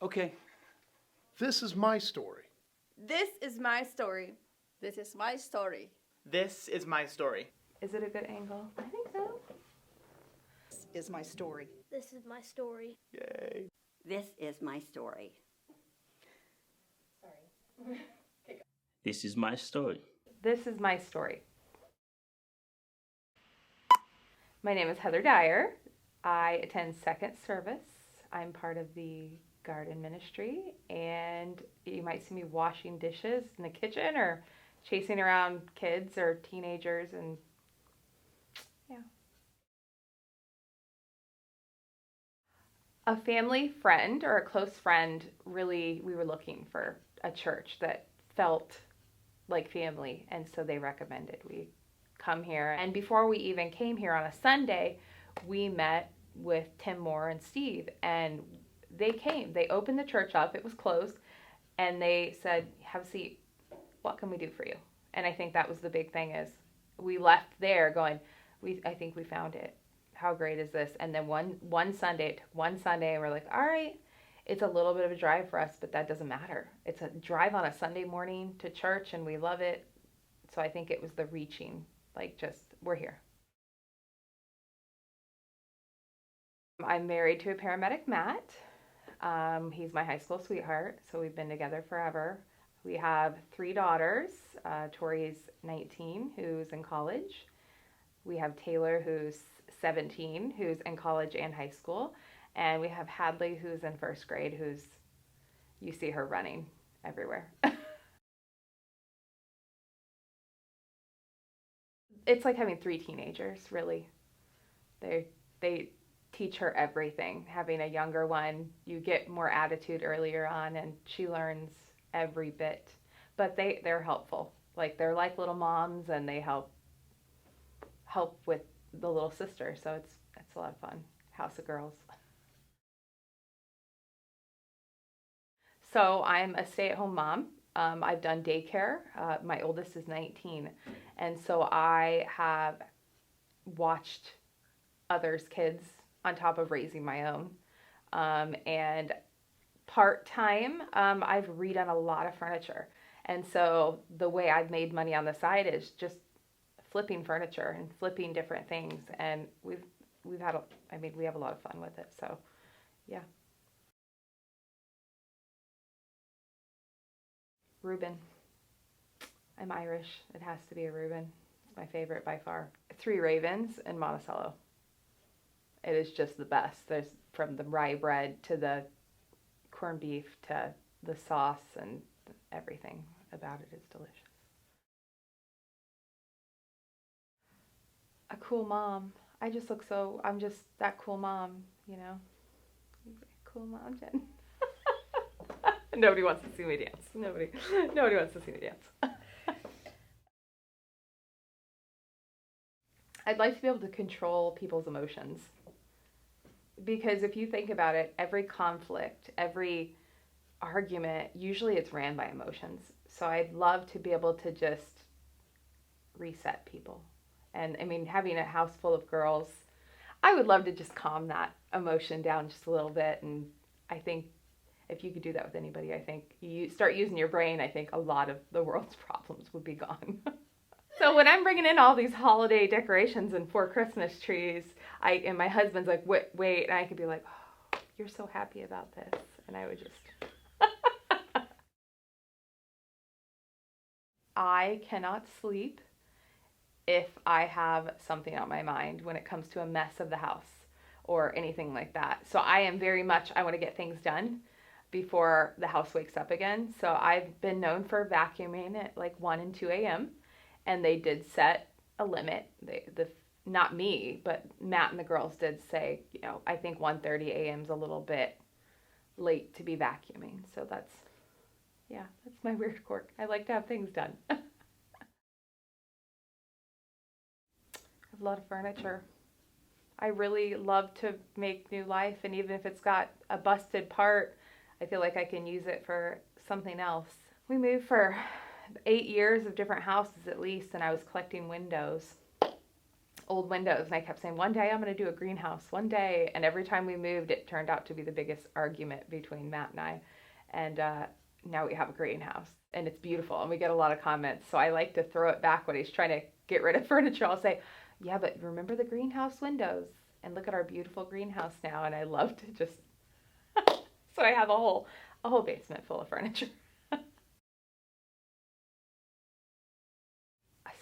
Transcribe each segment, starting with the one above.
Okay, this is my story. This is my story. This is my story. This is my story. Is it a good angle? I think so. This is my story. This is my story. Yay. This is my story. This is my story. This is my story. My name is Heather Dyer. I attend second service. I'm part of the garden ministry, and you might see me washing dishes in the kitchen or chasing around kids or teenagers, and yeah. A family friend or a close friend, really, we were looking for a church that felt like family, and so they recommended we come here. And before we even came here on a Sunday, we met with Tim Moore and Steve, and they came. They opened the church up. It was closed, and they said, have a seat. What can we do for you? And I think that was the big thing, is we left there going, I think we found it. How great is this? And then one Sunday, and we're like, all right, it's a little bit of a drive for us, but that doesn't matter. It's a drive on a Sunday morning to church, and we love it. So I think it was the reaching, like, just, we're here. I'm married to a paramedic, Matt. He's my high school sweetheart, so we've been together forever. We have 3 daughters. Tori's 19, who's in college. We have Taylor, who's 17, who's in college and high school. And we have Hadley, who's in first grade, you see her running everywhere. It's like having 3 teenagers, really. They teach her everything. Having a younger one, you get more attitude earlier on, and she learns every bit. But they're helpful. Like, they're like little moms, and they help with the little sister. So it's a lot of fun. House of Girls. So I'm a stay-at-home mom. I've done daycare. My oldest is 19. And so I have watched others' kids on top of raising my own. And part-time, I've redone a lot of furniture. And so the way I've made money on the side is just flipping furniture and flipping different things. And we have a lot of fun with it. So, yeah. Reuben. I'm Irish. It has to be a Reuben. It's my favorite by far. 3 Reubens and Monticello. It is just the best. There's from the rye bread to the corned beef to the sauce, and everything about it is delicious. A cool mom. I'm just that cool mom, you know. Cool mom, Jen. Nobody wants to see me dance. Nobody wants to see me dance. I'd like to be able to control people's emotions. Because if you think about it, every conflict, every argument, usually it's ran by emotions. So I'd love to be able to just reset people. And I mean, having a house full of girls, I would love to just calm that emotion down just a little bit. And I think if you could do that with anybody, I think you start using your brain, I think a lot of the world's problems would be gone. So when I'm bringing in all these holiday decorations and 4 Christmas trees, and my husband's like, wait, and I could be like, oh, you're so happy about this. And I would just... I cannot sleep if I have something on my mind when it comes to a mess of the house or anything like that. So I am very much, I want to get things done before the house wakes up again. So I've been known for vacuuming at like 1 and 2 a.m. And they did set a limit. Not me, but Matt and the girls did say, I think 1:30 a.m. is a little bit late to be vacuuming. So that's my weird quirk. I like to have things done. I have a lot of furniture. I really love to make new life, and even if it's got a busted part, I feel like I can use it for something else. We moved for 8 years of different houses at least, and I was collecting windows. old windows. And I kept saying, one day I'm going to do a greenhouse, one day. And every time we moved, it turned out to be the biggest argument between Matt and I. And now we have a greenhouse and it's beautiful and we get a lot of comments. So I like to throw it back when he's trying to get rid of furniture. I'll say, yeah, but remember the greenhouse windows and look at our beautiful greenhouse now. And I love to just, so I have a whole basement full of furniture. A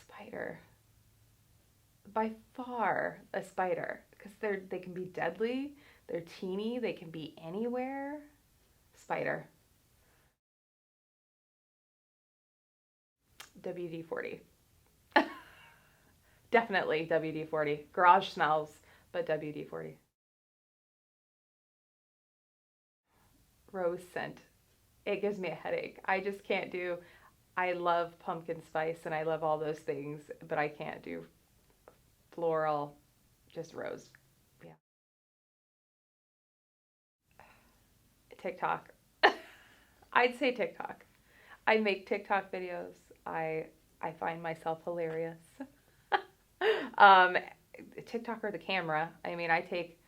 spider. By far a spider, because they can be deadly, they're teeny, they can be anywhere. Spider. WD-40. Definitely WD-40. Garage smells, but WD-40. Rose scent. It gives me a headache. I just can't do, I love pumpkin spice and I love all those things, but I can't do floral, just rose. Yeah. TikTok. I'd say TikTok. I make TikTok videos. I find myself hilarious. TikTok or the camera. I mean, I take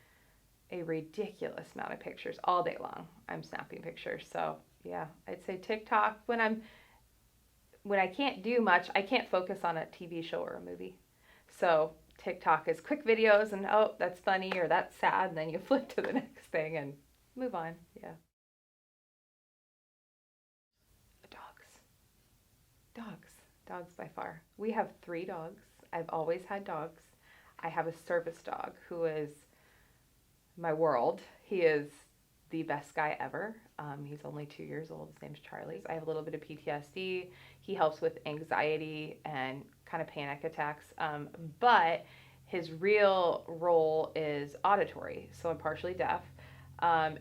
a ridiculous amount of pictures all day long. I'm snapping pictures. So yeah, I'd say TikTok. When I can't do much, I can't focus on a TV show or a movie. So TikTok is quick videos and, oh, that's funny or that's sad, and then you flip to the next thing and move on. Yeah. Dogs by far. We have 3 dogs. I've always had dogs. I have a service dog who is my world. He is the best guy ever. He's only 2 years old. His name's Charlie. I have a little bit of PTSD. He helps with anxiety and kind of panic attacks. But his real role is auditory. So I'm partially deaf. And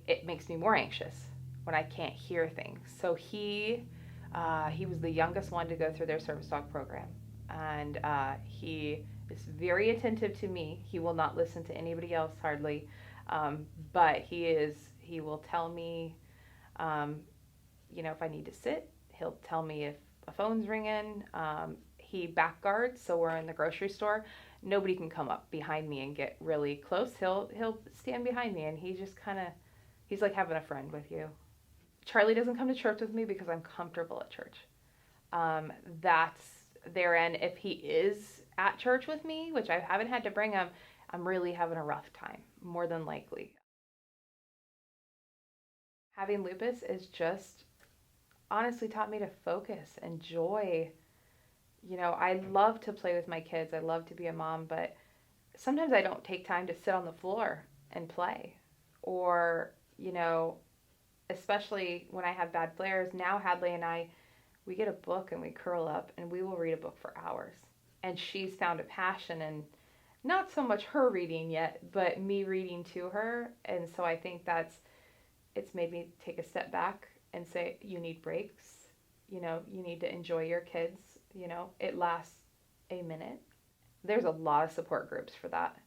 it makes me more anxious when I can't hear things. So he was the youngest one to go through their service dog program. And he is very attentive to me. He will not listen to anybody else hardly. But he will tell me, if I need to sit. He'll tell me if a phone's ringing. He back guards, so we're in the grocery store. Nobody can come up behind me and get really close. He'll stand behind me, and he's like having a friend with you. Charlie doesn't come to church with me because I'm comfortable at church. That's there, and if he is at church with me, which I haven't had to bring him, I'm really having a rough time, more than likely. Having lupus is just honestly taught me to focus and joy. I love to play with my kids. I love to be a mom, but sometimes I don't take time to sit on the floor and play. Or, especially when I have bad flares. Now Hadley and I, we get a book and we curl up and we will read a book for hours. And she's found a passion in not so much her reading yet, but me reading to her. And so I think it's made me take a step back and say, you need breaks. You need to enjoy your kids. It lasts a minute. There's a lot of support groups for that.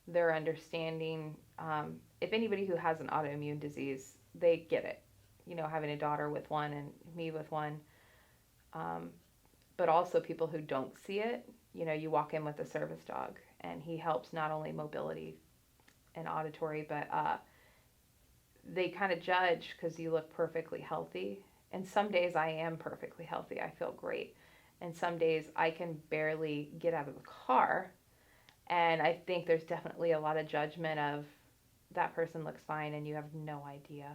They're understanding. If anybody who has an autoimmune disease, they get it. Having a daughter with one and me with one. But also people who don't see it. You walk in with a service dog and he helps not only mobility and auditory, but they kind of judge because you look perfectly healthy. And some days I am perfectly healthy. I feel great. And some days I can barely get out of the car. And I think there's definitely a lot of judgment of that person looks fine and you have no idea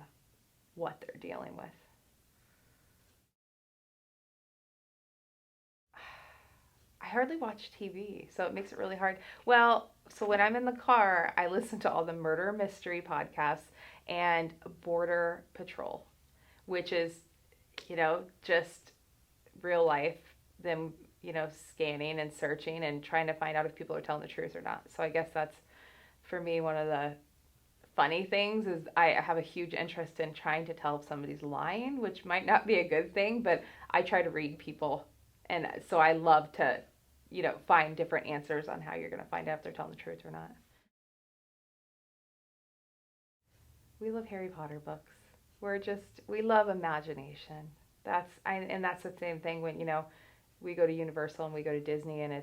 what they're dealing with. I hardly watch TV, so it makes it really hard. Well, so when I'm in the car, I listen to all the murder mystery podcasts and Border Patrol, which is, just real life, them, scanning and searching and trying to find out if people are telling the truth or not. So I guess that's, for me, one of the funny things is I have a huge interest in trying to tell if somebody's lying, which might not be a good thing, but I try to read people. And so I love to, find different answers on how you're going to find out if they're telling the truth or not. We love Harry Potter books. We love imagination. And that's the same thing when, we go to Universal and we go to Disney and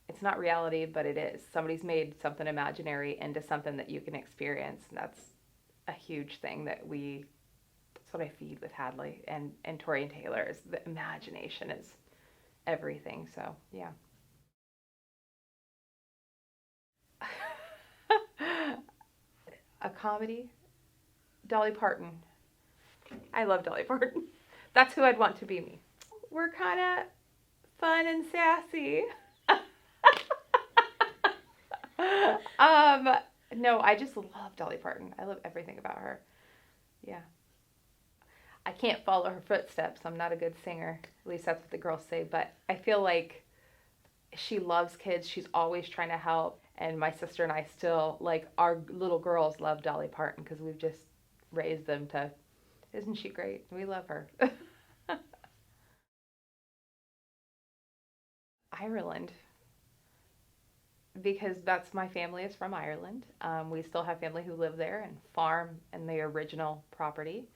it's not reality, but it is. Somebody's made something imaginary into something that you can experience. And that's a huge thing that's what I feed with Hadley and Tori and Taylor is the imagination is everything. So, yeah. A comedy? Dolly Parton. I love Dolly Parton. That's who I'd want to be me. We're kind of fun and sassy. No, I just love Dolly Parton. I love everything about her. Yeah. I can't follow her footsteps. I'm not a good singer. At least that's what the girls say. But I feel like she loves kids. She's always trying to help. And my sister and I still, like, our little girls love Dolly Parton because we've just raised them to, isn't she great? We love her. Ireland. Because that's my family is from Ireland. We still have family who live there and farm in the original property.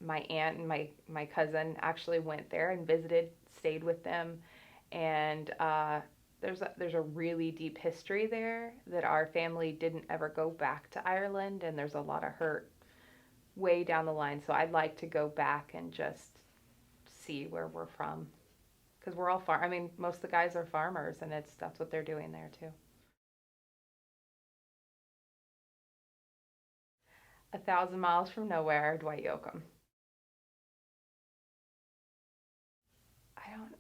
My aunt and my cousin actually went there and visited, stayed with them, and there's a really deep history there that our family didn't ever go back to Ireland, and there's a lot of hurt way down the line. So I'd like to go back and just see where we're from. Because we're all most of the guys are farmers, and that's what they're doing there too. 1,000 miles from nowhere, Dwight Yoakam. I don't.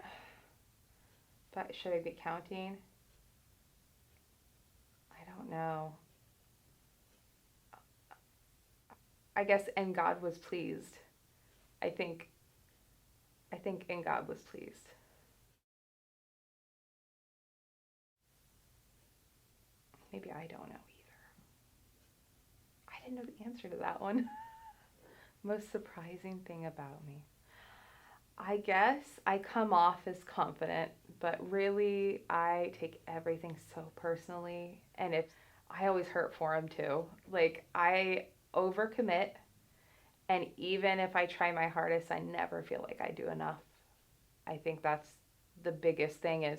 But should I be counting? I don't know. I guess, and God was pleased. I think, and God was pleased. Maybe I don't know either. I didn't know the answer to that one. Most surprising thing about me. I guess I come off as confident, but really I take everything so personally. And I always hurt for him too. Like, I overcommit. And even if I try my hardest, I never feel like I do enough. I think that's the biggest thing is,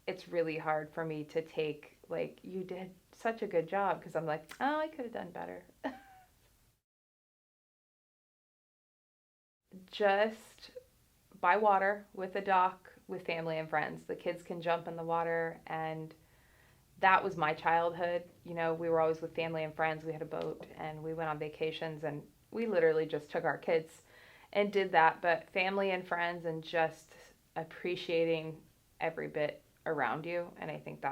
it's really hard for me to take, like, you did such a good job, because I'm like, oh, I could have done better. Just by water with a dock with family and friends. The kids can jump in the water, and that was my childhood. We were always with family and friends. We had a boat, and we went on vacations, and we literally just took our kids and did that. But family and friends and just appreciating every bit around you. And I think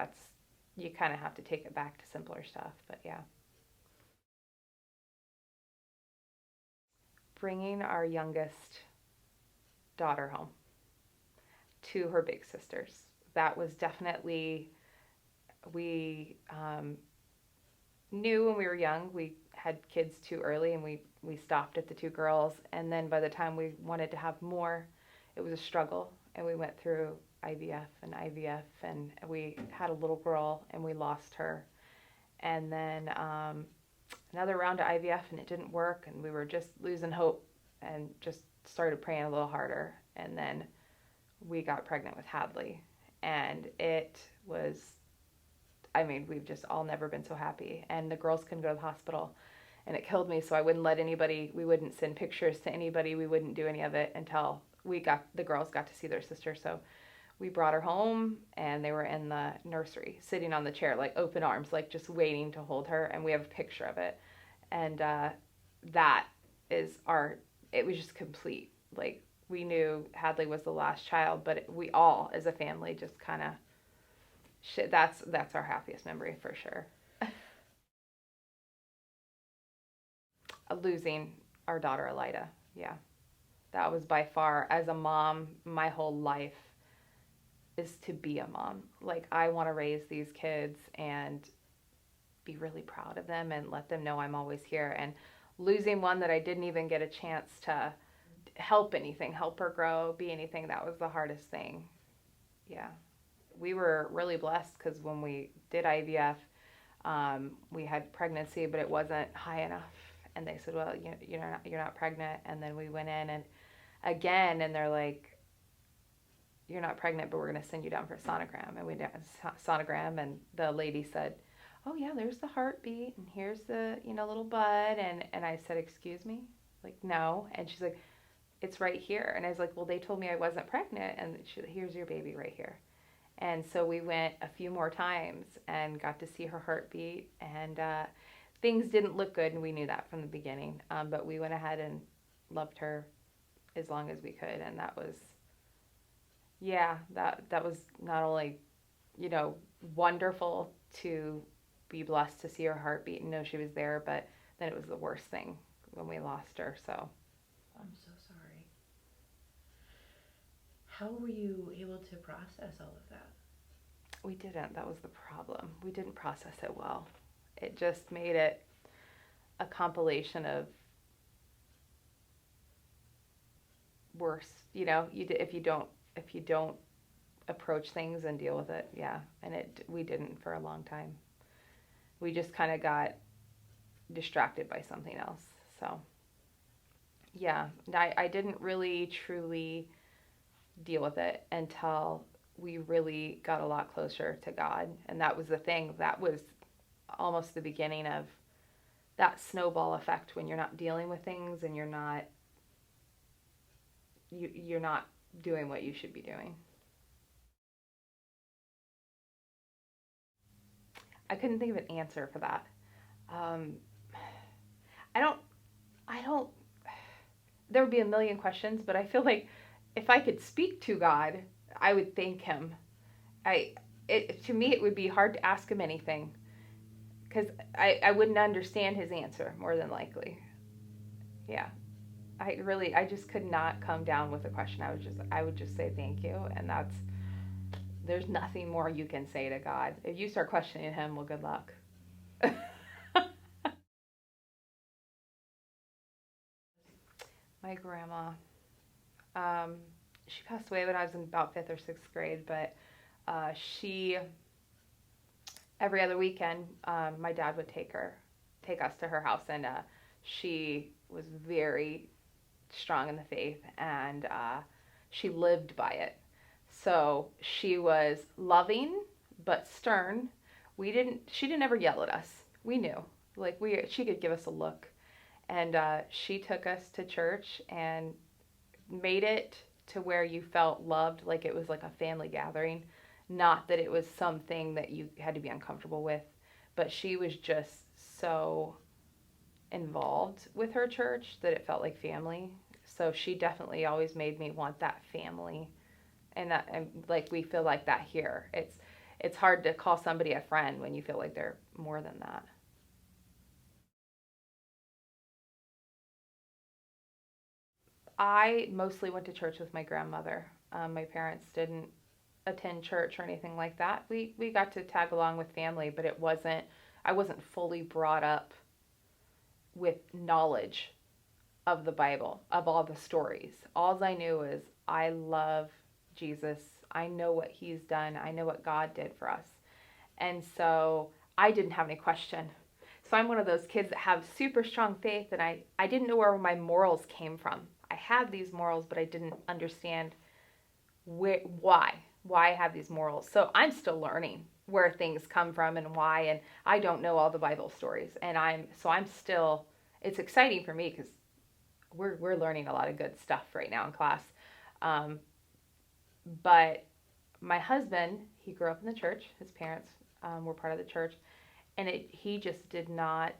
you kind of have to take it back to simpler stuff. But yeah. Bringing our youngest daughter home to her big sisters. That was definitely, we knew when we were young we had kids too early, and we stopped at the 2 girls. And then by the time we wanted to have more, it was a struggle. And we went through IVF, and we had a little girl, and we lost her. And then another round of IVF, and it didn't work, and we were just losing hope, and just started praying a little harder. And then we got pregnant with Hadley, and it was, we've just all never been so happy. And the girls couldn't go to the hospital, and it killed me. So I wouldn't let anybody, we wouldn't send pictures to anybody, we wouldn't do any of it until the girls got to see their sister. So we brought her home, and they were in the nursery, sitting on the chair, like open arms, like just waiting to hold her. And we have a picture of it. And that is it was just complete. Like, we knew Hadley was the last child, but we all, as a family, just kind of, that's our happiest memory for sure. Losing our daughter, Elida. Yeah. That was by far, as a mom, my whole life is to be a mom. Like, I want to raise these kids and be really proud of them and let them know I'm always here. And losing one that I didn't even get a chance to help her grow, be anything, that was the hardest thing. Yeah. We were really blessed because when we did IVF, we had pregnancy, but it wasn't high enough. And they said, well, you're not pregnant. And then we went in, and again, and they're like, you're not pregnant, but we're going to send you down for a sonogram. And we did a sonogram, and the lady said, oh yeah, there's the heartbeat, and here's the, little bud. And I said, excuse me? Like, no. And she's like, it's right here. And I was like, well, they told me I wasn't pregnant, and here's your baby right here. And so we went a few more times and got to see her heartbeat, and things didn't look good, and we knew that from the beginning. But we went ahead and loved her as long as we could, and that was, that was not only, wonderful to be blessed to see her heartbeat and know she was there, but then it was the worst thing when we lost her. So I'm so sorry. How were you able to process all of that? we didn't. That was the problem. We didn't process it well. It just made it a compilation of worse. If you don't approach things and deal with it, and we didn't for a long time. We just kind of got distracted by something else. So I didn't really truly deal with it until we really got a lot closer to God. And that was the thing. That was almost the beginning of that snowball effect when you're not dealing with things and you're not doing what you should be doing. I couldn't think of an answer for that. I don't, there would be a million questions, but I feel like if I could speak to God, I would thank him. To me, it would be hard to ask him anything because I wouldn't understand his answer more than likely. Yeah. I just could not come down with a question. I would just say thank you. And there's nothing more you can say to God. If you start questioning him, well, good luck. My grandma, she passed away when I was in about 5th or 6th grade, but she, every other weekend, my dad would take us to her house, and she was very strong in the faith, and she lived by it. So she was loving but stern. She didn't ever yell at us. We knew, she could give us a look, and she took us to church and made it to where you felt loved, like it was like a family gathering, not that it was something that you had to be uncomfortable with, but she was just so involved with her church that it felt like family. So she definitely always made me want that family, and we feel like that here. It's hard to call somebody a friend when you feel like they're more than that. I mostly went to church with my grandmother. My parents didn't attend church or anything like that. We got to tag along with family, but I wasn't fully brought up with knowledge of the Bible, of all the stories. All I knew is I love Jesus. I know what he's done. I know what God did for us. And so I didn't have any question. So I'm one of those kids that have super strong faith, and I didn't know where my morals came from. I had these morals, but I didn't understand why I have these morals. So I'm still learning where things come from and why, and I don't know all the Bible stories. And it's exciting for me because we're learning a lot of good stuff right now in class. But my husband, he grew up in the church. His parents were part of the church, and he just did not.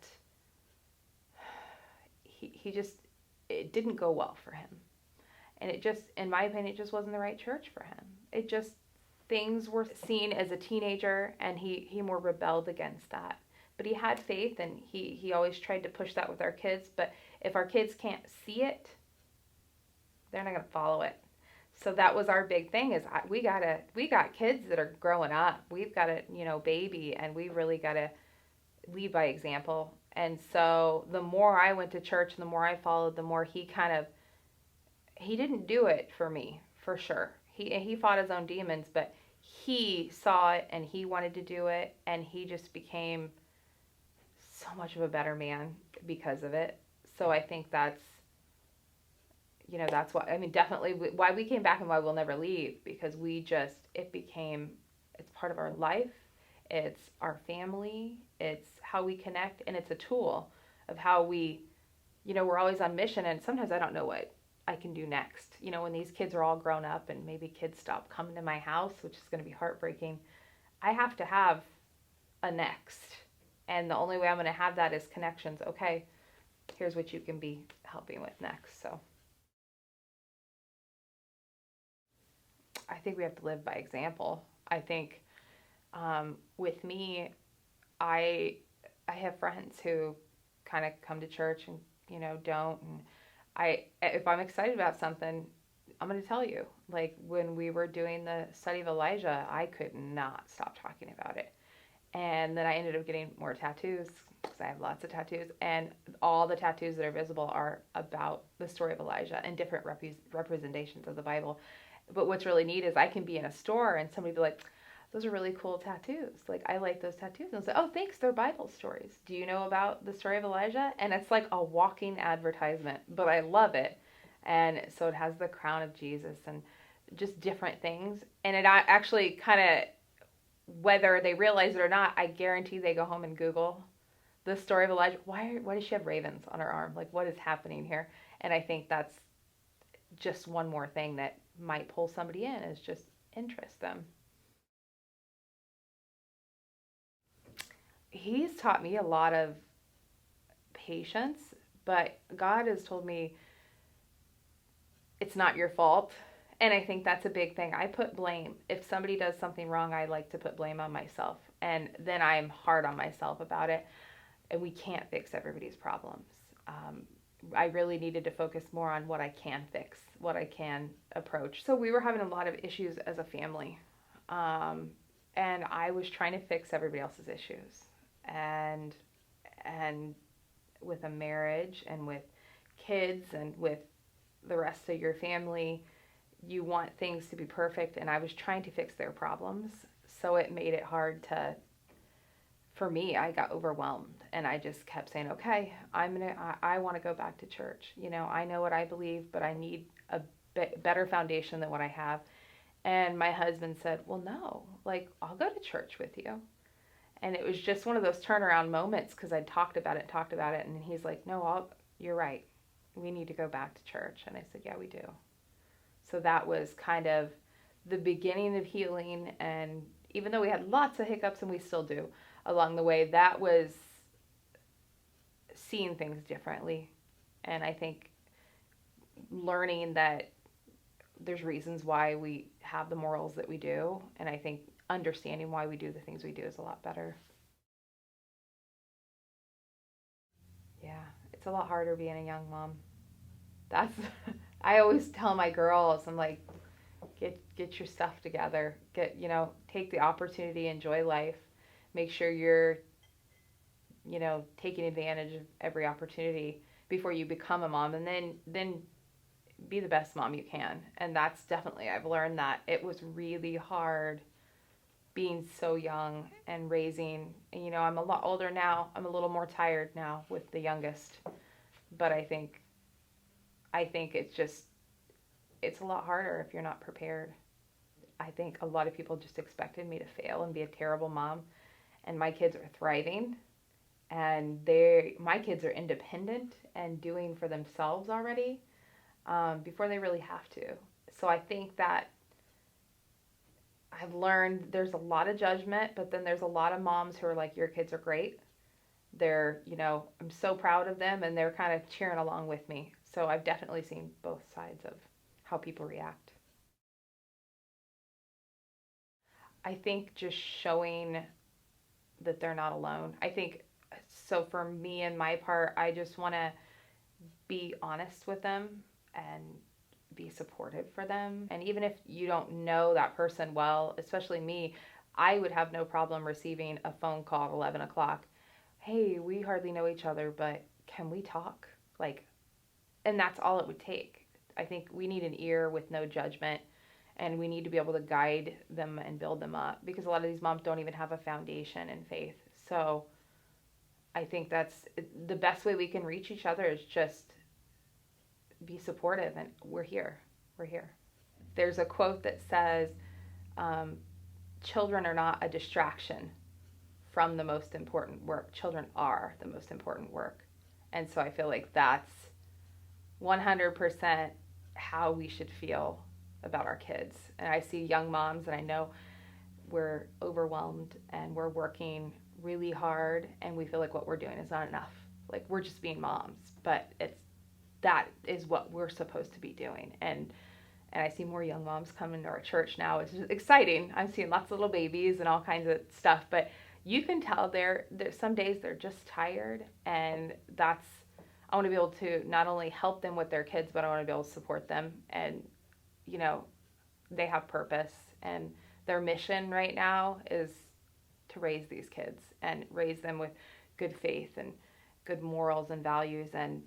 It didn't go well for him. And in my opinion, it just wasn't the right church for him. Things were seen as a teenager, and he more rebelled against that. But he had faith, and he always tried to push that with our kids. But if our kids can't see it, they're not going to follow it. So that was our big thing is we got kids that are growing up. We've got a, baby, and we really got to lead by example. And so the more I went to church, the more I followed, the more he didn't do it for me, for sure. He fought his own demons, but he saw it and he wanted to do it, and he just became so much of a better man because of it. So I think that's, that's why, definitely why we came back and why we'll never leave, because it's part of our life. It's our family. It's how we connect. And it's a tool of how we're always on mission. And sometimes I don't know what I can do next. When these kids are all grown up and maybe kids stop coming to my house, which is going to be heartbreaking, I have to have a next. And the only way I'm going to have that is connections. Okay, here's what you can be helping with next. So I think we have to live by example. I think with me, I have friends who kind of come to church and don't. And if I'm excited about something, I'm going to tell you. Like when we were doing the study of Elijah, I could not stop talking about it. And then I ended up getting more tattoos because I have lots of tattoos. And all the tattoos that are visible are about the story of Elijah and different representations of the Bible. But what's really neat is I can be in a store and somebody be like, those are really cool tattoos. Like, I like those tattoos. And I'll say, oh, thanks, they're Bible stories. Do you know about the story of Elijah? And it's like a walking advertisement, but I love it. And so it has the crown of Jesus and just different things. And it actually kind of, whether they realize it or not, I guarantee they go home and Google the story of Elijah. Why does she have ravens on her arm? Like, what is happening here? And I think that's just one more thing that might pull somebody in, is just interest them. He's taught me a lot of patience, but God has told me it's not your fault. And I think that's a big thing. I put blame. If somebody does something wrong, I like to put blame on myself. And then I'm hard on myself about it. And we can't fix everybody's problems. I really needed to focus more on what I can fix, what I can approach. So we were having a lot of issues as a family. And I was trying to fix everybody else's issues. And with a marriage and with kids and with the rest of your family, you want things to be perfect, and I was trying to fix their problems. So it made it hard for me, I got overwhelmed, and I just kept saying, okay, I want to go back to church. I know what I believe, but I need a better foundation than what I have. And my husband said, well, no, like, I'll go to church with you. And it was just one of those turnaround moments, because I talked about it, and he's like, no, you're right. We need to go back to church. And I said, yeah, we do. So that was kind of the beginning of healing. And even though we had lots of hiccups, and we still do along the way, that was seeing things differently. And I think learning that there's reasons why we have the morals that we do. And I think understanding why we do the things we do is a lot better. Yeah, it's a lot harder being a young mom. I always tell my girls, I'm like, get your stuff together. Take the opportunity, enjoy life. Make sure you're, taking advantage of every opportunity before you become a mom, and then be the best mom you can. And that's definitely, I've learned that it was really hard being so young and raising. And, I'm a lot older now. I'm a little more tired now with the youngest, but I think it's a lot harder if you're not prepared. I think a lot of people just expected me to fail and be a terrible mom, and my kids are thriving, and my kids are independent and doing for themselves already before they really have to. So I think that I've learned there's a lot of judgment, but then there's a lot of moms who are like, your kids are great. They're, I'm so proud of them, and they're kind of cheering along with me. So I've definitely seen both sides of how people react. I think just showing that they're not alone. I think, so for me and my part, I just want to be honest with them and be supportive for them. And even if you don't know that person well, especially me, I would have no problem receiving a phone call at 11 o'clock. Hey, we hardly know each other, but can we talk? And that's all it would take. I think we need an ear with no judgment, and we need to be able to guide them and build them up, because a lot of these moms don't even have a foundation in faith. So I think that's the best way we can reach each other, is just be supportive, and we're here. We're here. There's a quote that says, children are not a distraction from the most important work. Children are the most important work. And so I feel like that's 100% how we should feel about our kids. And I see young moms, and I know we're overwhelmed and we're working really hard, and we feel like what we're doing is not enough. Like, we're just being moms, but that is what we're supposed to be doing. And I see more young moms come into our church now. It's just exciting. I'm seeing lots of little babies and all kinds of stuff, but you can tell there's some days they're just tired, and I want to be able to not only help them with their kids, but I want to be able to support them. And, they have purpose, and their mission right now is to raise these kids and raise them with good faith and good morals and values. And,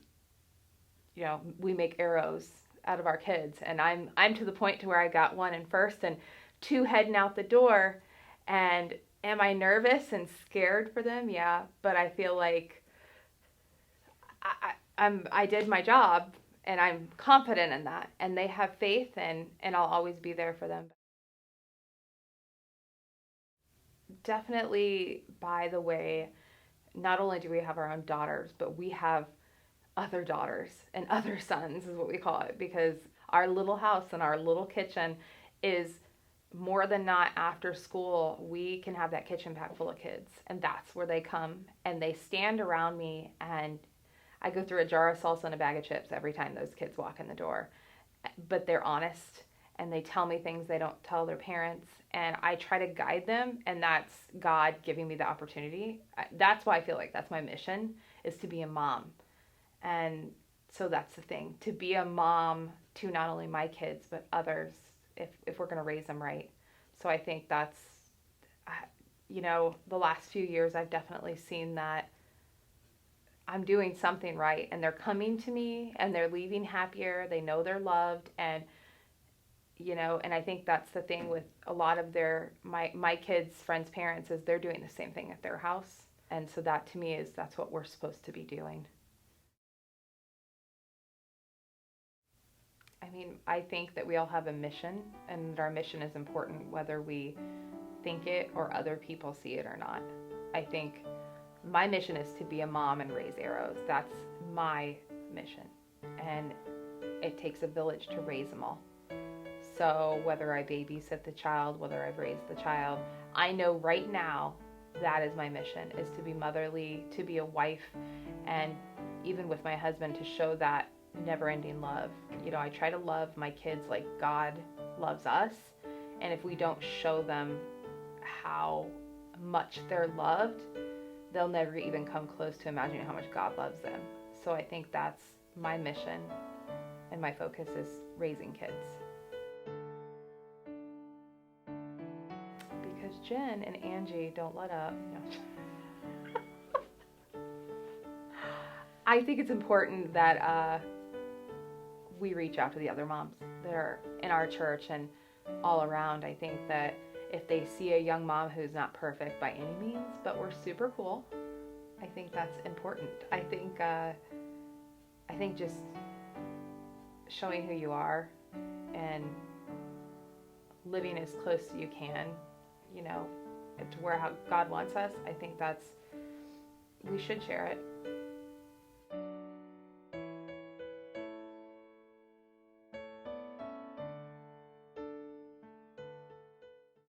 we make arrows out of our kids. And I'm to the point to where I got one in first and two heading out the door. And am I nervous and scared for them? Yeah, but I feel like I did my job, and I'm confident in that. And they have faith, and I'll always be there for them. Definitely, by the way, not only do we have our own daughters, but we have other daughters and other sons is what we call it, because our little house and our little kitchen is more than not after school. We can have that kitchen packed full of kids, and that's where they come and they stand around me, and I go through a jar of salsa and a bag of chips every time those kids walk in the door. But they're honest, and they tell me things they don't tell their parents, and I try to guide them, and that's God giving me the opportunity. That's why I feel like that's my mission, is to be a mom. And so that's the thing, to be a mom to not only my kids, but others, if we're going to raise them right. So I think that's, the last few years I've definitely seen that I'm doing something right, and they're coming to me, and they're leaving happier. They know they're loved, and and I think that's the thing with a lot of my kids' friends' parents, is they're doing the same thing at their house. And so that to me that's what we're supposed to be doing. I mean, I think that we all have a mission, and that our mission is important whether we think it or other people see it or not. I think my mission is to be a mom and raise arrows. That's my mission. And it takes a village to raise them all. So whether I babysit the child, whether I've raised the child, I know right now that is my mission, is to be motherly, to be a wife, and even with my husband, to show that never-ending love. I try to love my kids like God loves us. And if we don't show them how much they're loved, they'll never even come close to imagining how much God loves them. So I think that's my mission, and my focus is raising kids. Because Jen and Angie don't let up. No. I think it's important that we reach out to the other moms that are in our church and all around. I think that if they see a young mom who's not perfect by any means, but we're super cool, I think that's important. I think just showing who you are and living as close as you can, to where how God wants us, I think we should share it.